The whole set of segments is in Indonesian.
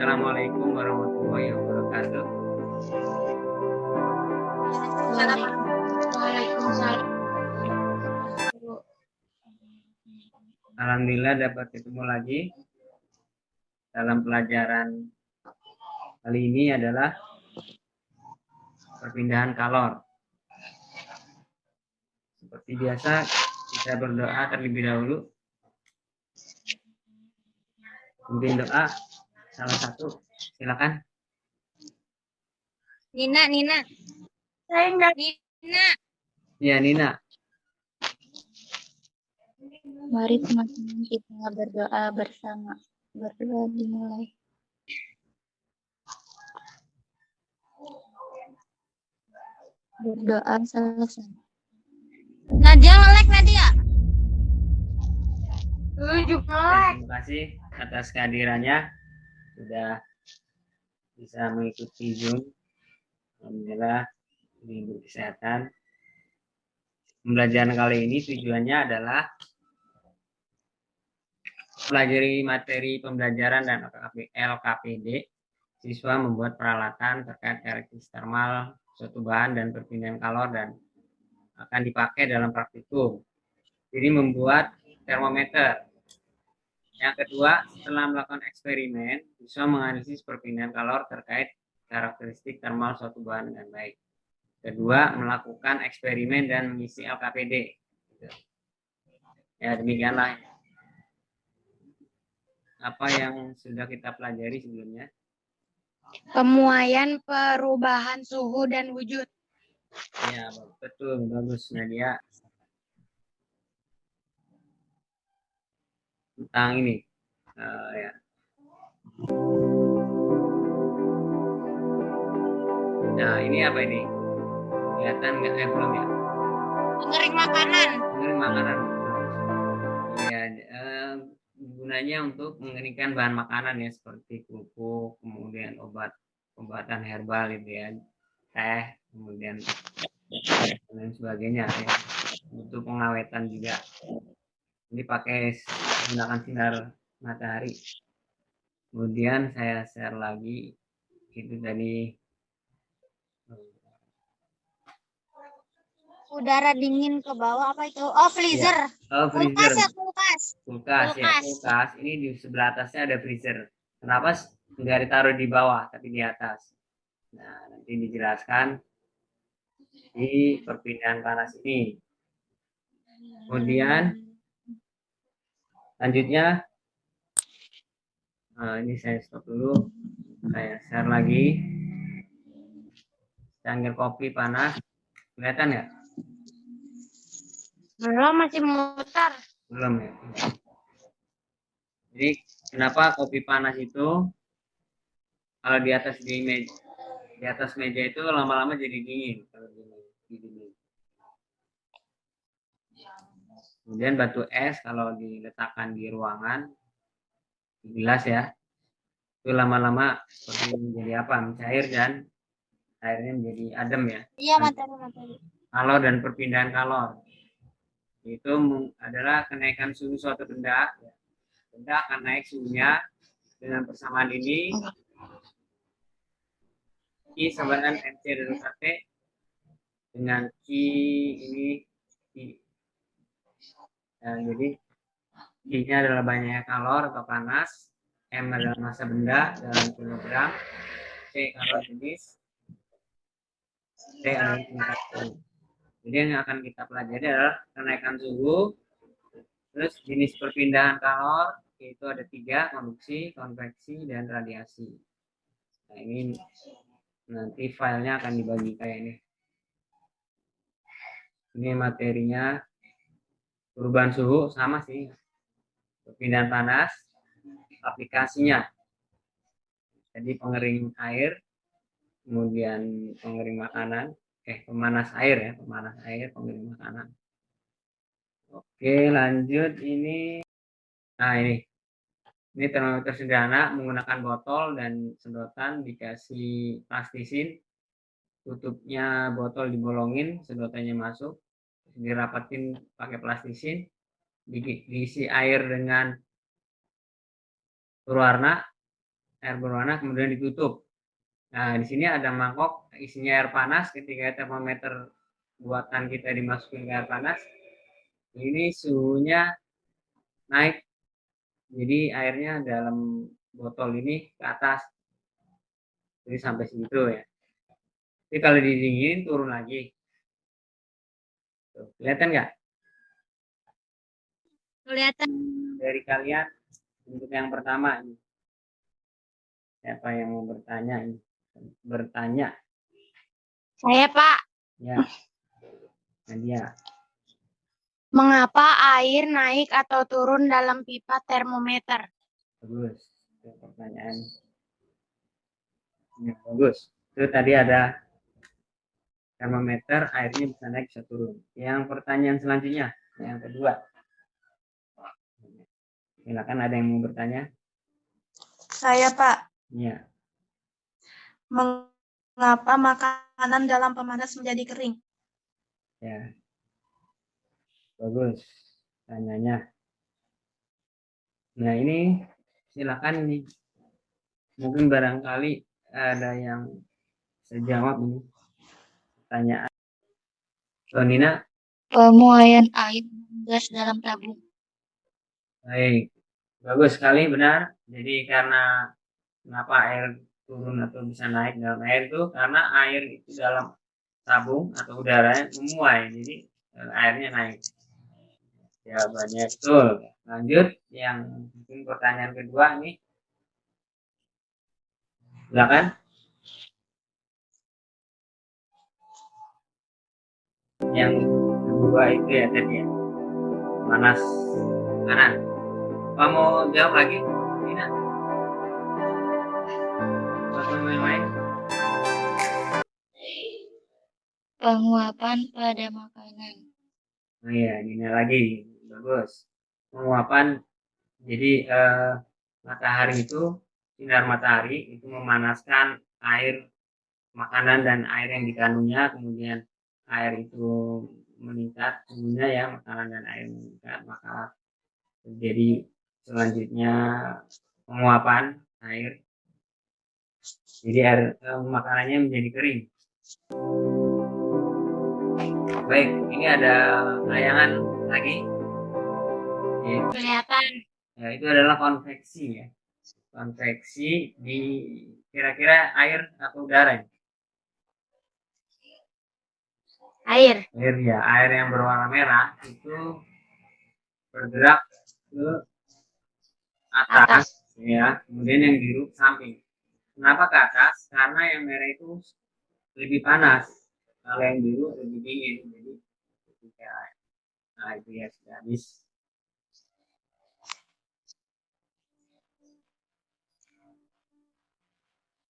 Assalamualaikum warahmatullahi wabarakatuh. Waalaikumsalam. Alhamdulillah dapat ketemu lagi dalam pelajaran kali ini adalah perpindahan kalor. Seperti biasa, kita berdoa terlebih dahulu. Mungkin doa salah satu, silakan. Nina. Saya enggak. Nina. Ya, Nina. Mari teman-teman kita berdoa bersama. Berdoa dimulai. Berdoa selesai. Nadia nge-like Nadia. Terima kasih atas kehadirannya. Sudah bisa mengikuti Zoom. Alhamdulillah di kesehatan. Pembelajaran kali ini tujuannya adalah pelajari materi pembelajaran dan LKPD. Siswa membuat peralatan terkait karakteristik termal suatu bahan dan perpindahan kalor dan akan dipakai dalam praktikum. Jadi membuat termometer. Yang kedua, setelah melakukan eksperimen, siswa menganalisis perpindahan kalor terkait karakteristik termal suatu bahan dengan baik. Kedua, melakukan eksperimen dan mengisi LKPD. Ya, demikianlah apa yang sudah kita pelajari sebelumnya. Pemuaian perubahan suhu dan wujud. Ya, betul, bagus Nadia. Tentang ini, ya. Nah, ini apa ini? Kelihatan nggak? Belum ya? Pengering makanan. Pengering makanan. Ya, gunanya untuk mengeringkan bahan makanan ya, seperti kerupuk, kemudian obatan herbal itu ya, teh, kemudian dan lain sebagainya ya. Untuk pengawetan juga. Ini pakai menggunakan sinar matahari. Kemudian saya share lagi itu tadi Udara dingin ke bawah apa itu? Oh, freezer. Ya. Oh, freezer. Kulkas ya, kulkas. Kulkas ya, kulkas. Ini di sebelah atasnya ada freezer. Kenapa nggak ditaruh di bawah tapi di atas? Nah, nanti dijelaskan di perpindahan panas ini. Kemudian selanjutnya, ini saya stop dulu. Saya share lagi. Cangkir kopi panas. Kelihatan nggak? Belum, masih mutar. Belum ya. Jadi kenapa kopi panas itu kalau di atas meja itu lama-lama jadi dingin kalau dingin. Kemudian batu es kalau diletakkan di ruangan di gelas ya, itu lama-lama seperti menjadi apa? Mencair dan airnya menjadi adem ya. Iya, materi. Kalor dan perpindahan kalor itu adalah kenaikan suhu suatu benda. Benda akan naik suhunya dengan persamaan ini I sama dengan MC dan T dengan Q ini I. Nah, jadi I-nya adalah banyaknya kalor atau panas, M adalah massa benda dalam kilogram, C kalor jenis, T adalah tingkat suhu. Jadi yang akan kita pelajari adalah kenaikan suhu, terus jenis perpindahan kalor, yaitu ada 3, konduksi, konveksi, dan radiasi. Nah, ini nanti filenya akan dibagi kayak ini. Ini materinya, perubahan suhu sama sih, perpindahan panas, aplikasinya. Jadi pengering air, kemudian pengering makanan, pemanas air ya, pemanas air, pengering makanan. Oke, lanjut ini. Nah, ini termometer sederhana menggunakan botol dan sedotan dikasih plastisin. Tutupnya botol dibolongin, sedotannya masuk, dirapatin pakai plastisin, diisi air dengan berwarna, air berwarna kemudian ditutup. Nah, di sini ada mangkok isinya air panas. Ketika termometer buatan kita dimasukin ke air panas, ini suhunya naik. Jadi airnya dalam botol ini ke atas. Jadi sampai segitu ya. Jadi kalau didingin turun lagi. Tuh, kelihatan nggak? Kelihatan. Dari kalian untuk yang pertama ini. Siapa yang mau bertanya ini? Bertanya. Saya, Pak. Ya. Nadia. Mengapa air naik atau turun dalam pipa termometer? Bagus. Itu pertanyaan. Ya, bagus. Itu tadi ada termometer, airnya bisa naik bisa turun. Yang pertanyaan selanjutnya, yang kedua. Silakan, ada yang mau bertanya? Saya, Pak. Ya. Mengapa makanan dalam pemanas menjadi kering? Ya. Bagus. Tanyanya. Nah, ini silakan ini. Mungkin barangkali ada yang bisa jawab ini pertanyaan. Nina. Pemuaian air gas dalam tabung. Baik. Bagus sekali, benar. Jadi karena kenapa air turun atau bisa naik dalam air itu karena air itu dalam tabung atau udaranya memuai, jadi airnya naik. Jawabannya betul. Lanjut yang mungkin pertanyaan kedua nih, silakan. Yang kedua itu ya tadi ya, panas kanan. Apa mau jawab lagi, Nina? Atau main-main? Penguapan pada makanan. Oh iya, Nina lagi. Bagus. Penguapan. Jadi matahari itu, sinar matahari itu memanaskan air makanan dan air yang dikandungnya, kemudian air itu meningkat suhunya ya, makanan dan air meningkat, maka terjadi selanjutnya penguapan air. Jadi air makanannya menjadi kering. Baik, ini ada tayangan lagi. Ya, Kelihatan. ya, itu adalah konveksi ya. Konveksi di kira-kira air atau udara ya? Air. Air ya, air yang berwarna merah itu bergerak ke atas ya, kemudian yang biru ke samping. Kenapa ke atas? Karena yang merah itu lebih panas, kalau yang biru lebih dingin. Jadi ketika itu ya sudah habis.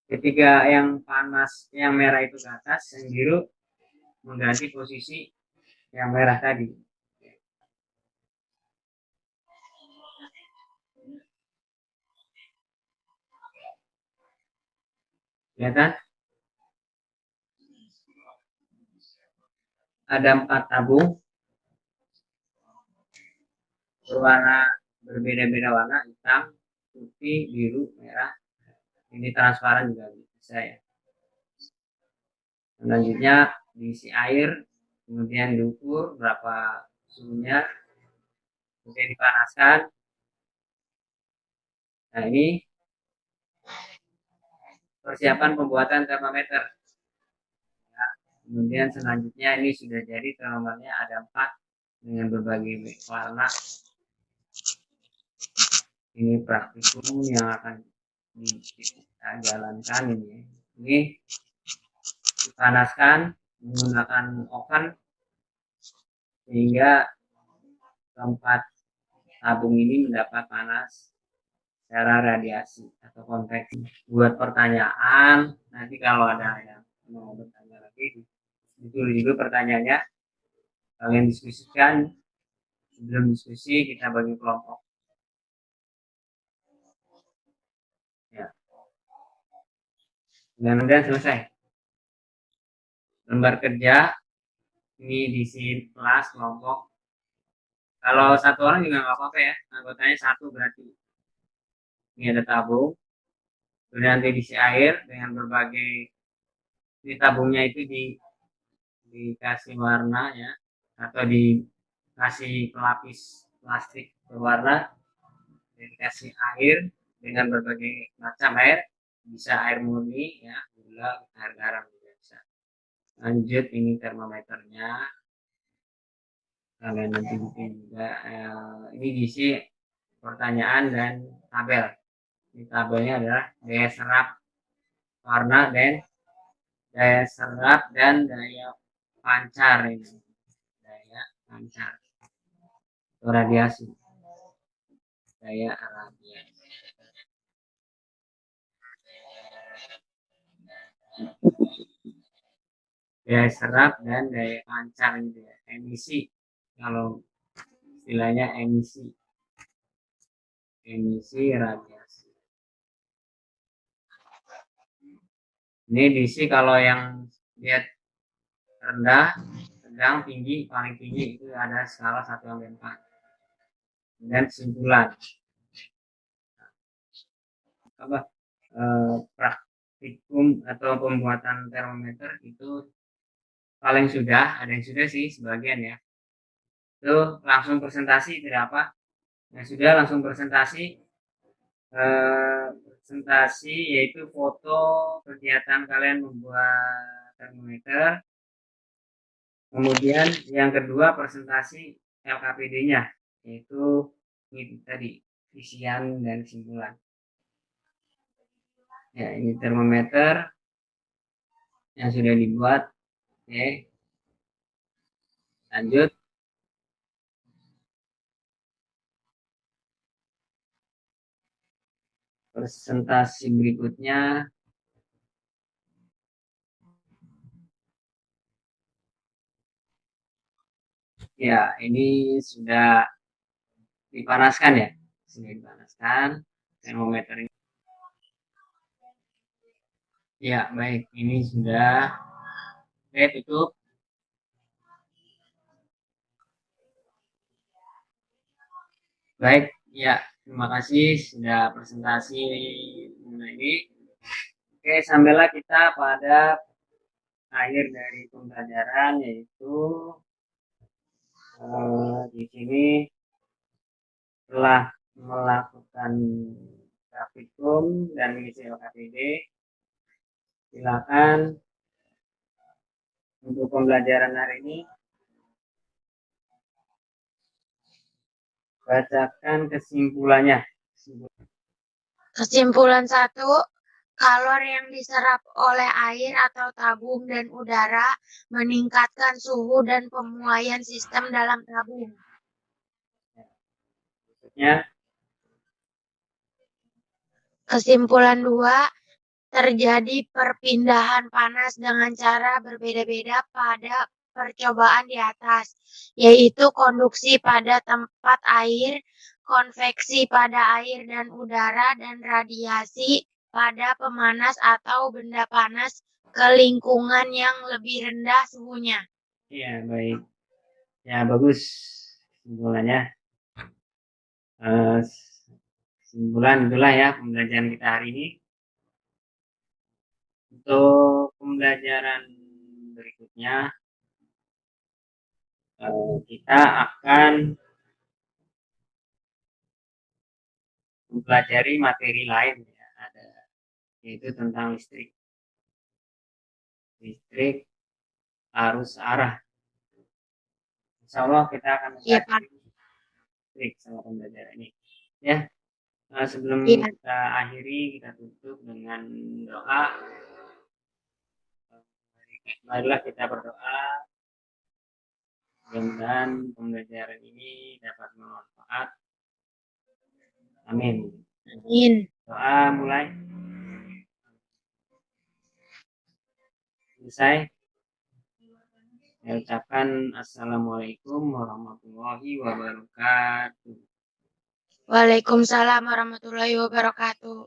Ketika yang panas, yang merah itu ke atas, yang biru mengganti posisi yang merah tadi. Ya kan? Ada 4 tabung berwarna berbeda-beda warna, hitam, putih, biru, merah. Ini transparan juga bisa ya. Selanjutnya diisi air, kemudian diukur berapa suhunya, kemudian dipanaskan. Nah, ini persiapan pembuatan termometer. Ya, kemudian selanjutnya ini sudah jadi termometernya, ada 4 dengan berbagai warna. Ini praktikum yang akan kita jalankan ini. Ini dipanaskan menggunakan oven sehingga keempat tabung ini mendapat panas secara radiasi atau konveksi. Buat pertanyaan, nanti kalau ada yang mau bertanya lagi, ditulis dulu pertanyaannya, kalian diskusikan. Sebelum diskusi kita bagi kelompok. Ya. Mudah-mudahan selesai. Lembar kerja ini diisi kelas kelompok. Kalau satu orang juga nggak apa-apa ya, anggotanya 1 berarti. Ini ada tabung, Kemudian nanti diisi air dengan berbagai, di tabungnya itu dikasih warna ya, atau dikasih pelapis plastik berwarna, dikasih air dengan berbagai macam air, bisa air murni ya, gula, air garam juga bisa. Lanjut, ini termometernya, kalian nanti bikin juga. Ini diisi pertanyaan dan tabel. Ini tabelnya adalah daya serap warna dan daya serap dan daya pancar, ini daya pancar atau radiasi, daya radiasi. Daya serap dan daya pancar gitu ya. Emisi, kalau istilahnya emisi radiasi. Ini diisi kalau yang dia rendah, sedang, tinggi, paling tinggi itu ada skala 1 sampai 4. Dan kesimpulan apa, praktikum atau pembuatan termometer itu paling sudah, ada yang sudah sih sebagian ya, itu langsung presentasi, tidak apa yang sudah langsung presentasi, yaitu foto kegiatan kalian membuat termometer. Kemudian yang kedua presentasi LKPD-nya, yaitu ini tadi isian dan kesimpulan. Ya, ini termometer yang sudah dibuat. Oke, lanjut. Presentasi berikutnya, ya ini sudah dipanaskan ya, sudah dipanaskan termometer ini. Ya baik, ini sudah. Oke, tutup. Baik, ya terima kasih sudah presentasi mengenai ini. Oke, sampailah kita pada akhir dari pembelajaran, yaitu di sini telah melakukan praktikum dan mengisi LKPD. Silakan untuk pembelajaran hari ini bacakan kesimpulannya. Kesimpulan 1, kalor yang diserap oleh air atau tabung dan udara meningkatkan suhu dan pemuaian sistem dalam tabung. Berikutnya, kesimpulan 2, terjadi perpindahan panas dengan cara berbeda-beda pada percobaan di atas, yaitu konduksi pada tempat air, konveksi pada air dan udara, dan radiasi pada pemanas atau benda panas ke lingkungan yang lebih rendah suhunya. ya baik. Ya bagus kesimpulannya. Kesimpulan itulah ya pembelajaran kita hari ini. Untuk pembelajaran berikutnya, kita akan mempelajari materi lain ya, yaitu tentang listrik arus arah. Insya Allah kita akan mempelajari listrik sama pembelajaran ini ya. Sebelum kita akhiri, kita tutup dengan doa. Marilah kita berdoa, mudah-mudahan pembelajaran ini dapat bermanfaat. Amin. Amin. Doa mulai. Selesai. Saya ucapkan assalamualaikum warahmatullahi wabarakatuh. Waalaikumsalam warahmatullahi wabarakatuh.